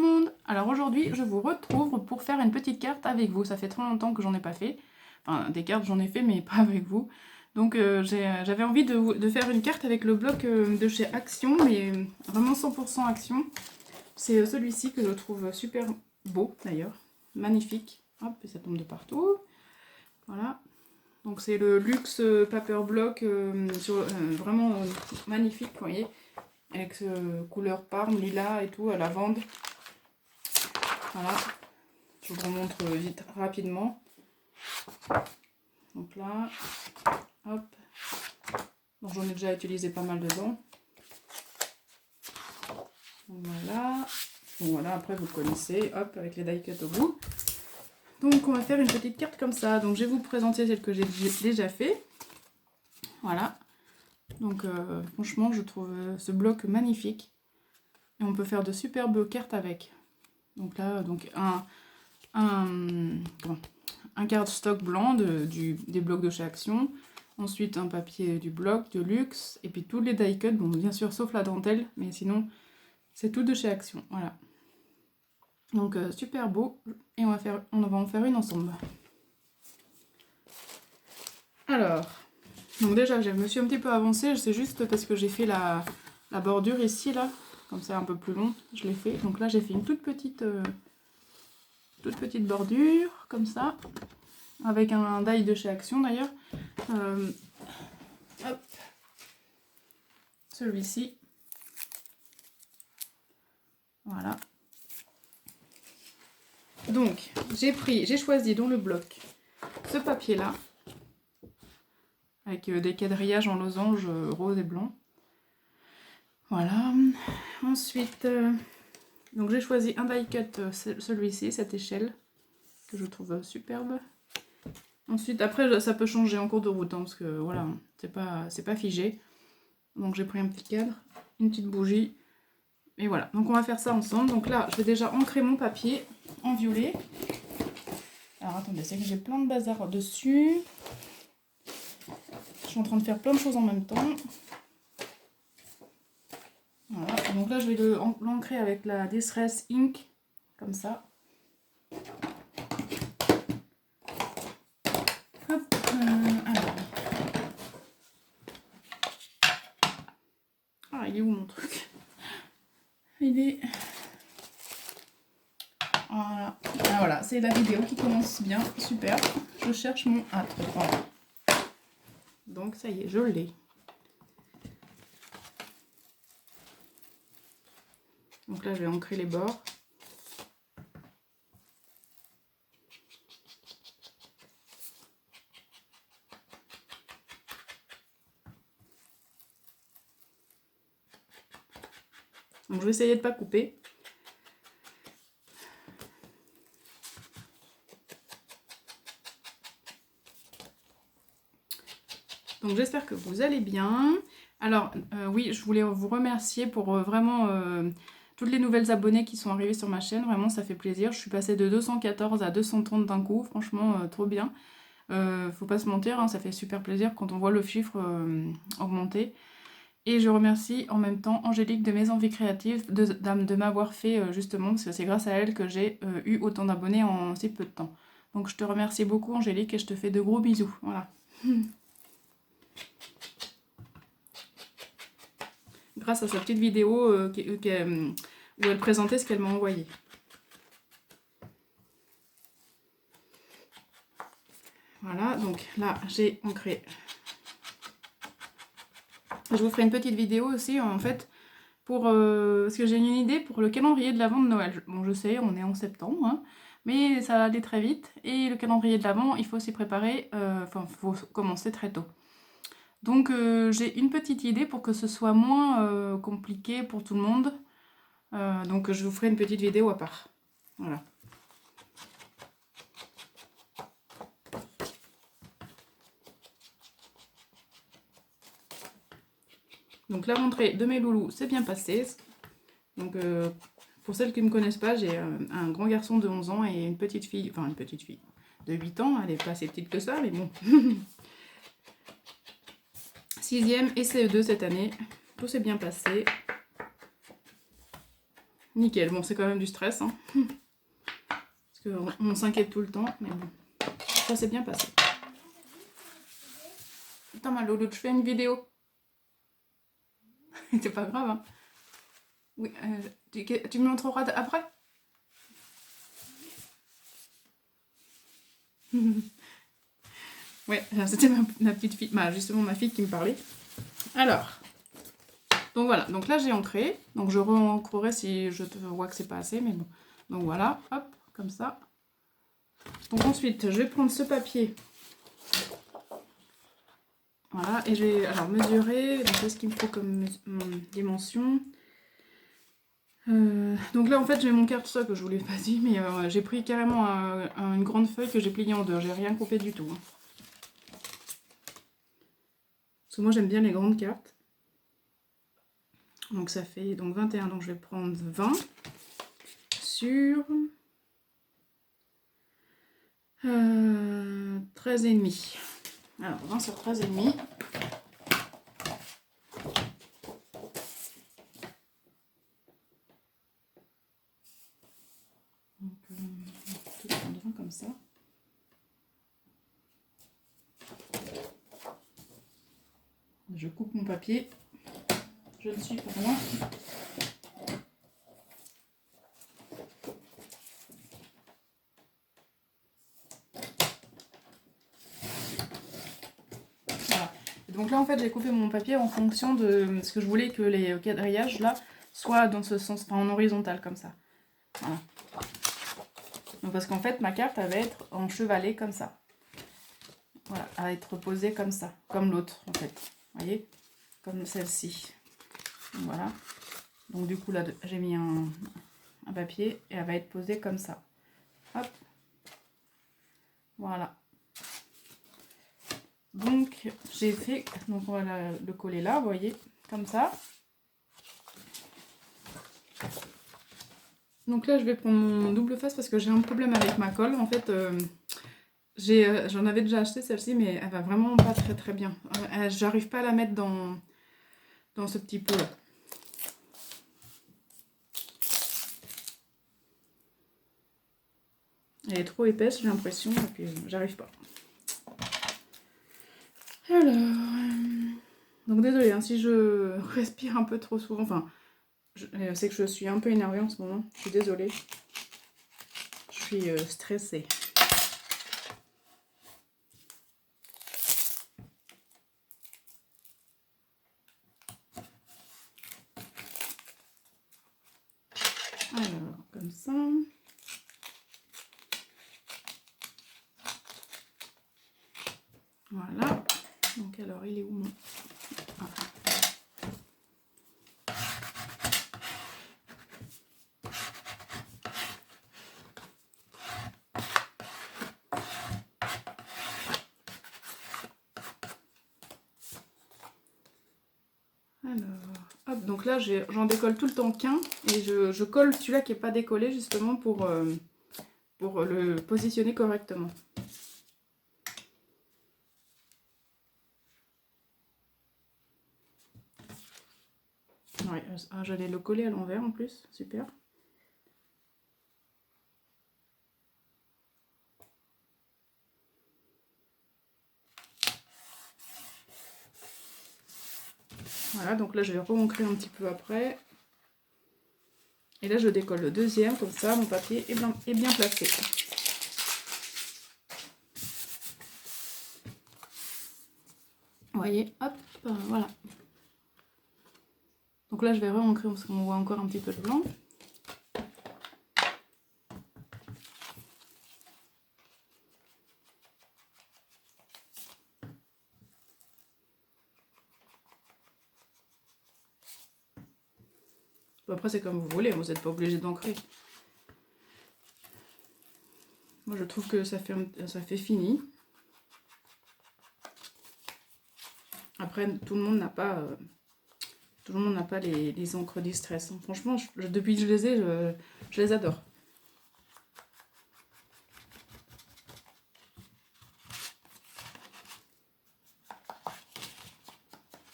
monde. Alors aujourd'hui je vous retrouve pour faire une petite carte avec vous. Ça fait trop longtemps que j'en ai pas fait. Enfin des cartes j'en ai fait mais pas avec vous. Donc j'avais envie de faire une carte avec le bloc de chez Action, mais vraiment 100% Action. C'est celui-ci que je trouve super beau d'ailleurs. Magnifique. Hop, et ça tombe de partout. Voilà. Donc c'est le Luxe Paper Block, vraiment magnifique, vous voyez. Avec couleur parme, lilas et tout, à lavande. Voilà, je vous remontre vite, rapidement. Donc là, hop. Donc j'en ai déjà utilisé pas mal dedans. Donc voilà. Bon voilà, après vous connaissez, hop, avec les die cut au bout. Donc on va faire une petite carte comme ça. Donc je vais vous présenter celle que j'ai déjà fait. Voilà. Donc franchement je trouve ce bloc magnifique. Et on peut faire de superbes cartes avec. Donc là, donc un cardstock blanc des blocs de chez Action. Ensuite un papier du bloc de luxe. Et puis tous les die cut, bon bien sûr sauf la dentelle, mais sinon c'est tout de chez Action. Voilà. Donc super beau. Et on va en faire une ensemble. Alors, donc déjà je me suis un petit peu avancée. C'est juste parce que j'ai fait la bordure ici là. Comme ça un peu plus long, je l'ai fait. Donc là j'ai fait une toute petite bordure, comme ça. Avec un die de chez Action d'ailleurs. Hop. Celui-ci. Voilà. Donc j'ai choisi dans le bloc ce papier là. Avec des quadrillages en losange rose et blanc. Voilà. Ensuite, donc j'ai choisi un die cut, celui-ci, cette échelle, que je trouve superbe. Ensuite, après, ça peut changer en cours de route, hein, parce que voilà, c'est pas figé. Donc j'ai pris un petit cadre, une petite bougie, et voilà. Donc on va faire ça ensemble. Donc là, je vais déjà ancrer mon papier en violet. Alors attendez, c'est que j'ai plein de bazar dessus. Je suis en train de faire plein de choses en même temps. Voilà, donc là je vais l'ancrer avec la Distress Ink, comme ça. Hop, alors. Ah, il est où mon truc? Il est... Voilà. Ah, voilà, c'est la vidéo qui commence bien, super. Je cherche mon hâte, voilà. Donc ça y est, je l'ai. Donc là je vais ancrer les bords. Donc je vais essayer de ne pas couper. Donc j'espère que vous allez bien. Alors oui, je voulais vous remercier pour vraiment toutes les nouvelles abonnées qui sont arrivées sur ma chaîne. Vraiment ça fait plaisir. Je suis passée de 214 à 230 d'un coup. Franchement trop bien. Faut pas se mentir, hein, ça fait super plaisir quand on voit le chiffre augmenter. Et je remercie en même temps Angélique de Mes Envies Créatives de m'avoir fait justement, parce que c'est grâce à elle que j'ai eu autant d'abonnés en si peu de temps. Donc je te remercie beaucoup Angélique et je te fais de gros bisous. Voilà. Grâce à sa petite vidéo où elle présentait ce qu'elle m'a envoyé. Voilà, donc là j'ai ancré. Je vous ferai une petite vidéo aussi en fait pour parce que j'ai une idée pour le calendrier de l'Avent de Noël. Bon, je sais, on est en septembre, hein, mais ça va aller très vite. Et le calendrier de l'Avent, il faut s'y préparer, enfin, il faut commencer très tôt. Donc, j'ai une petite idée pour que ce soit moins compliqué pour tout le monde. Donc, je vous ferai une petite vidéo à part. Voilà. Donc, la rentrée de mes loulous s'est bien passée. Donc, pour celles qui ne me connaissent pas, j'ai un grand garçon de 11 ans et une petite fille, enfin une petite fille de 8 ans, elle n'est pas assez petite que ça, mais bon. 6e et CE2 cette année, tout s'est bien passé. nickel. Bon, c'est quand même du stress, hein. Parce qu'on s'inquiète tout le temps, mais bon, ça s'est bien passé. Attends, ma Lolo, je fais une vidéo. C'est pas grave, hein. Oui, tu me montreras après. Ouais, c'était ma petite fille, justement ma fille qui me parlait. Alors, donc voilà, donc là j'ai ancré, donc je re-ancrerai si je vois que c'est pas assez, mais bon. Donc voilà, hop, comme ça. Donc ensuite, je vais prendre ce papier. Voilà, et je vais alors mesurer, donc qu'est-ce qu'il me faut comme dimension. Donc là en fait j'ai mon carte-stock que je vous l'ai pas dit, mais j'ai pris carrément une grande feuille que j'ai pliée en deux, j'ai rien coupé du tout. Hein. Parce que moi j'aime bien les grandes cartes. Donc ça fait donc 21, donc je vais prendre 20 sur 13,5. Alors 20 sur 13,5. Donc tout prendre 20 comme ça. Je coupe mon papier. Je ne suis pas loin. Voilà. Donc là en fait j'ai coupé mon papier en fonction de ce que je voulais que les quadrillages là soient dans ce sens, enfin en horizontal comme ça. Voilà. Donc parce qu'en fait ma carte elle va être en chevalet comme ça. Voilà, elle va être posée comme ça, comme l'autre en fait. Vous voyez, comme celle-ci. Voilà. Donc du coup là j'ai mis un papier et elle va être posée comme ça. Hop. Voilà. Donc j'ai fait, donc on va le coller là, vous voyez, comme ça. Donc là je vais prendre mon double face parce que j'ai un problème avec ma colle. En fait j'en avais déjà acheté celle-ci mais elle va vraiment pas très bien. J'arrive pas à la mettre dans ce petit pot là. Elle est trop épaisse, j'ai l'impression, et puis j'arrive pas. Alors, donc désolée hein, si je respire un peu trop souvent, enfin, c'est que je suis un peu énervée en ce moment, je suis désolée. Je suis stressée. Alors, comme ça. Voilà. Donc alors, il est où mon... Ah. Alors, hop, donc là j'en décolle tout le temps qu'un et je colle celui-là qui n'est pas décollé justement pour le positionner correctement. Ouais, j'allais le coller à l'envers en plus, super. Voilà, donc là je vais re-ancrer un petit peu après. Et là je décolle le deuxième, comme ça mon papier est bien placé. Vous voyez, hop, voilà. Donc là je vais re-ancrer parce qu'on voit encore un petit peu de blanc. Bon, après c'est comme vous voulez, vous n'êtes pas obligé d'ancrer. Moi je trouve que ça fait fini. Après tout le monde n'a pas les encres distress. Franchement, depuis que je les ai, je les adore.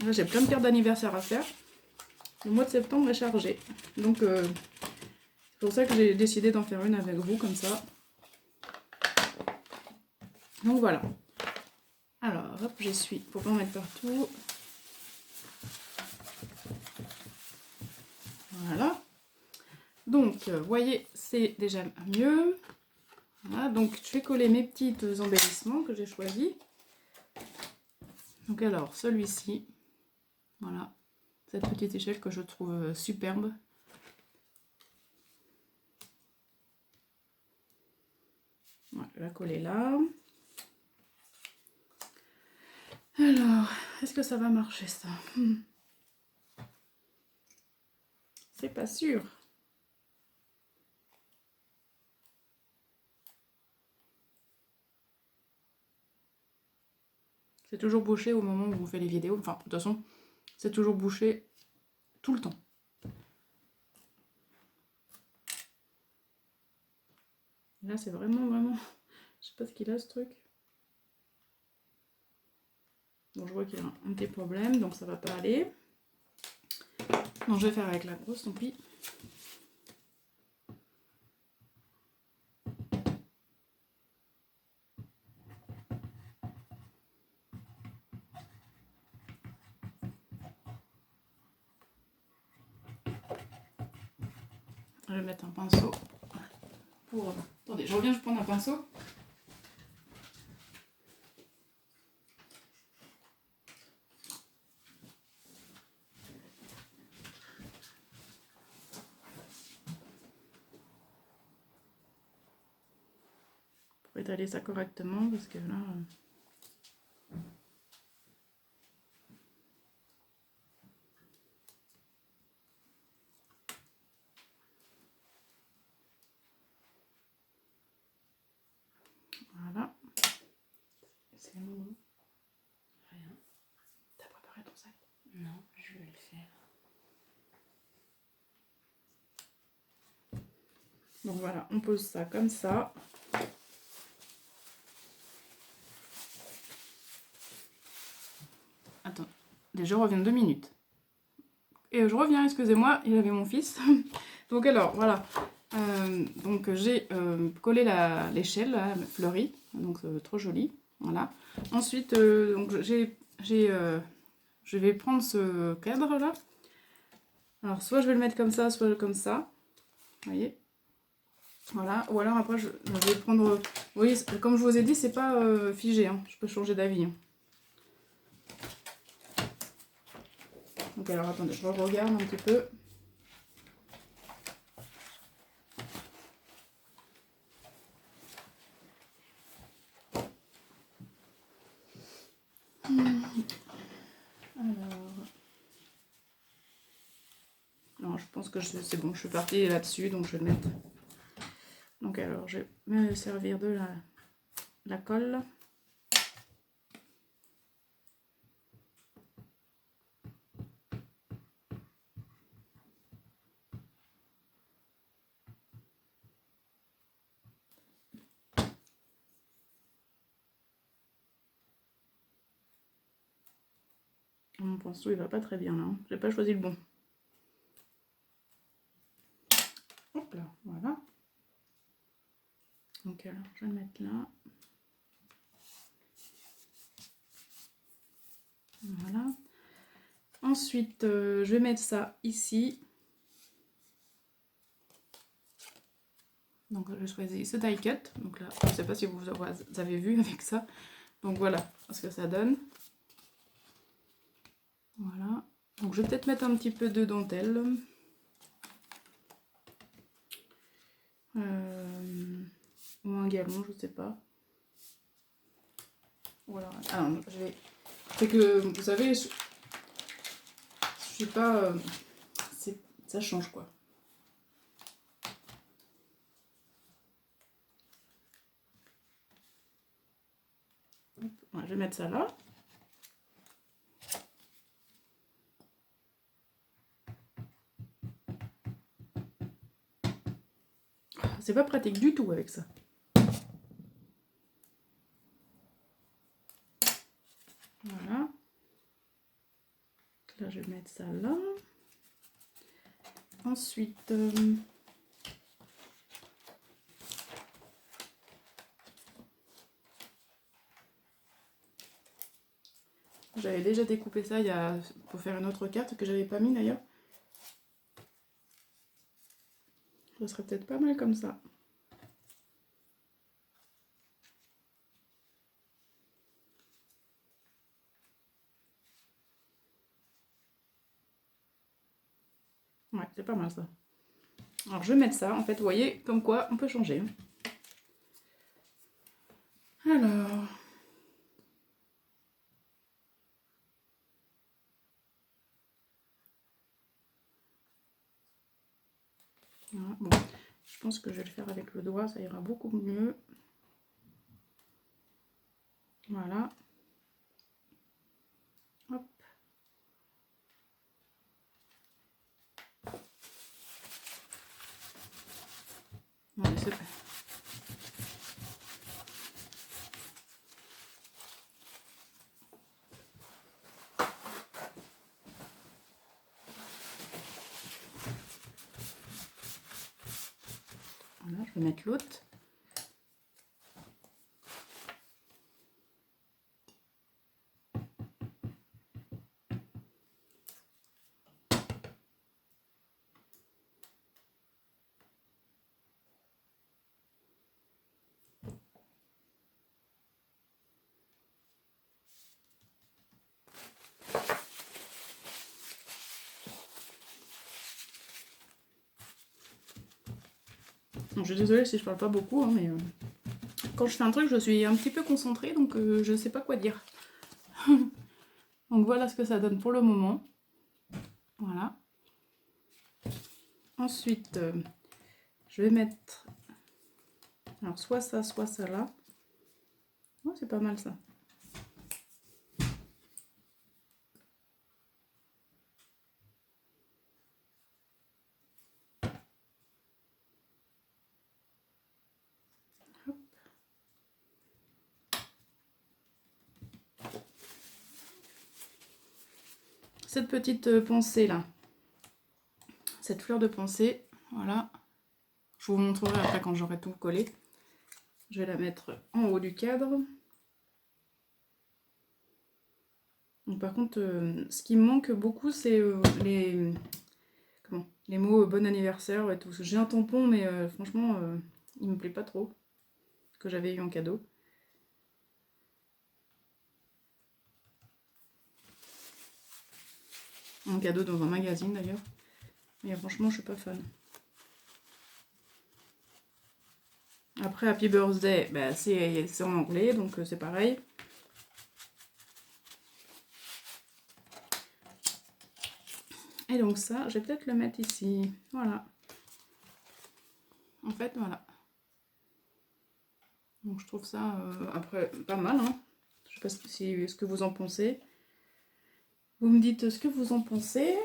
Là j'ai plein de cartes d'anniversaire à faire. Le mois de septembre est chargé. Donc C'est pour ça que j'ai décidé d'en faire une avec vous, comme ça. Donc voilà. Alors, hop, j'essuie pour pas en mettre partout. Voilà. Donc, vous voyez, c'est déjà mieux. Voilà, donc je vais coller mes petits embellissements que j'ai choisis. Donc alors, celui-ci, voilà, cette petite échelle que je trouve superbe. Voilà, je vais la coller là. Alors, est-ce que ça va marcher ça? C'est pas sûr. C'est toujours bouché au moment où on fait les vidéos. Enfin, de toute façon, c'est toujours bouché tout le temps. Là, c'est vraiment... Je sais pas ce qu'il a, ce truc. Bon, je vois qu'il y a un petit problème, donc ça va pas aller. Non, je vais faire avec la grosse, tant pis. Je vais mettre un pinceau pour... Attendez, je reviens, je prends un pinceau. Pour étaler ça correctement, parce que là... Voilà. C'est le moment. Rien. T'as préparé ton sac? Non, je vais le faire. Donc voilà, on pose ça comme ça. Attends, déjà je reviens 2 minutes. Et je reviens, excusez-moi, il y avait mon fils. Donc alors, voilà. Donc j'ai collé l'échelle fleurie, donc trop jolie. Voilà. Ensuite, donc je vais prendre ce cadre là. Alors soit je vais le mettre comme ça, soit comme ça. Vous voyez. Voilà. Ou alors après je vais prendre. Vous voyez, comme je vous ai dit, c'est pas figé. Hein. Je peux changer d'avis. Hein. Donc alors attendez, je regarde un petit peu. Alors... Non, je pense que c'est bon, je suis partie là-dessus, donc je vais le mettre. Donc alors, je vais me servir de la colle. Mon pinceau, il va pas très bien là. Hein. J'ai pas choisi le bon. Hop là, voilà. Donc alors, je vais le mettre là. Voilà. Ensuite, je vais mettre ça ici. Donc, je choisis ce die cut. Donc là, je sais pas si vous avez vu avec ça. Donc voilà ce que ça donne. Voilà. Donc, je vais peut-être mettre un petit peu de dentelle. Ou un galon, je sais pas. Voilà. Alors, je vais... C'est que, vous savez, je suis pas... ça change, quoi. Ouais, je vais mettre ça là. C'est pas pratique du tout avec ça. Voilà. Là, je vais mettre ça là. Ensuite, J'avais déjà découpé ça pour faire une autre carte que j'avais pas mis d'ailleurs. Ça serait peut-être pas mal comme ça. Ouais, c'est pas mal ça. Alors je vais mettre ça, en fait, vous voyez, comme quoi on peut changer. Alors... Voilà, bon, je pense que je vais le faire avec le doigt, ça ira beaucoup mieux. Voilà. Hop. Voilà, voilà, je vais mettre l'autre. Bon, je suis désolée si je parle pas beaucoup, hein, mais quand je fais un truc, je suis un petit peu concentrée, donc je sais pas quoi dire. Donc voilà ce que ça donne pour le moment. Voilà. Ensuite, je vais mettre... Alors soit ça là. Oh, c'est pas mal ça. Hop. Cette petite pensée là. Cette fleur de pensée, voilà. Je vous montrerai après quand j'aurai tout collé. Je vais la mettre en haut du cadre. Donc, par contre, ce qui me manque beaucoup, c'est les mots bon anniversaire et tout. J'ai un tampon, mais franchement, il me plaît pas trop. Que j'avais eu en cadeau. En cadeau dans un magazine d'ailleurs. Mais franchement, je suis pas fan. Après, Happy Birthday, bah, c'est en anglais, donc c'est pareil. Et donc ça, je vais peut-être le mettre ici. Voilà. En fait, voilà. Donc je trouve ça, après, pas mal. Hein. Je sais pas ce que vous en pensez. Vous me dites ce que vous en pensez.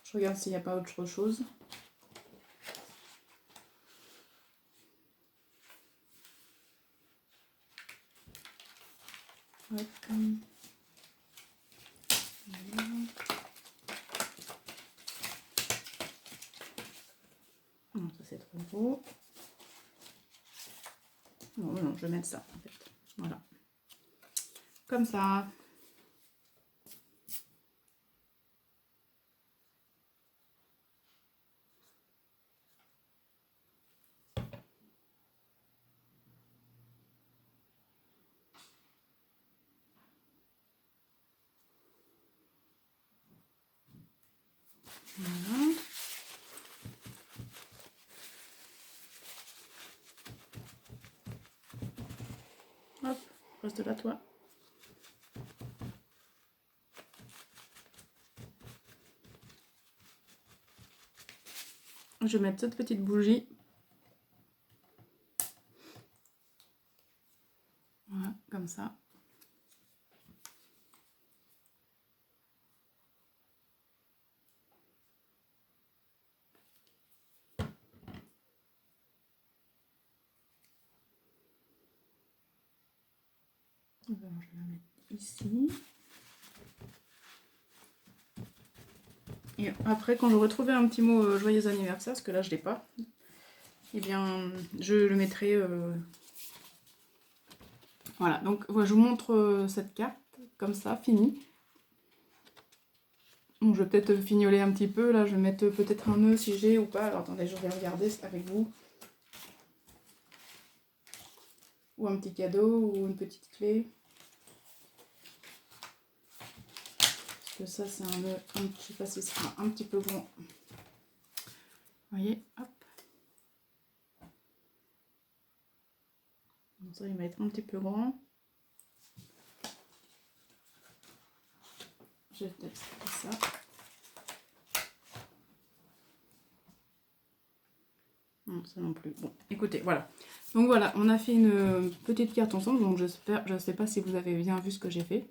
Je regarde s'il n'y a pas autre chose. Hop. Non, ça c'est trop beau. Non, je vais mettre ça en fait. Voilà. Comme ça. Voilà. Hop, reste là toi. Je vais mettre cette petite bougie. Voilà, comme ça. Je vais la mettre ici. Et après, quand j'aurai trouvé un petit mot joyeux anniversaire, parce que là je l'ai pas, eh bien je le mettrai Voilà, donc voilà, je vous montre cette carte, comme ça, finie. Bon, je vais peut-être fignoler un petit peu, là je vais mettre peut-être un nœud si j'ai ou pas. Alors attendez, je vais regarder avec vous. Ou un petit cadeau, ou une petite clé. Parce que ça c'est un nœud, je sais pas si ce sera un petit peu grand. Vous voyez, hop. Donc ça il va être un petit peu grand. Je vais peut-être faire ça. Non, ça non plus. Bon, écoutez, voilà. Donc voilà, on a fait une petite carte ensemble. Donc j'espère, je ne sais pas si vous avez bien vu ce que j'ai fait.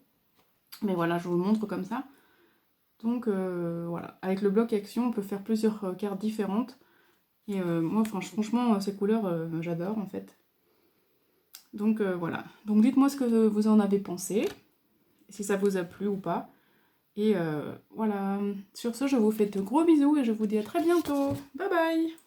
Mais voilà, je vous le montre comme ça. Donc voilà, avec le bloc action, on peut faire plusieurs cartes différentes. Et moi, franchement, ces couleurs, j'adore en fait. Donc voilà. Donc dites-moi ce que vous en avez pensé. Si ça vous a plu ou pas. Et voilà. Sur ce, je vous fais de gros bisous et je vous dis à très bientôt. Bye bye!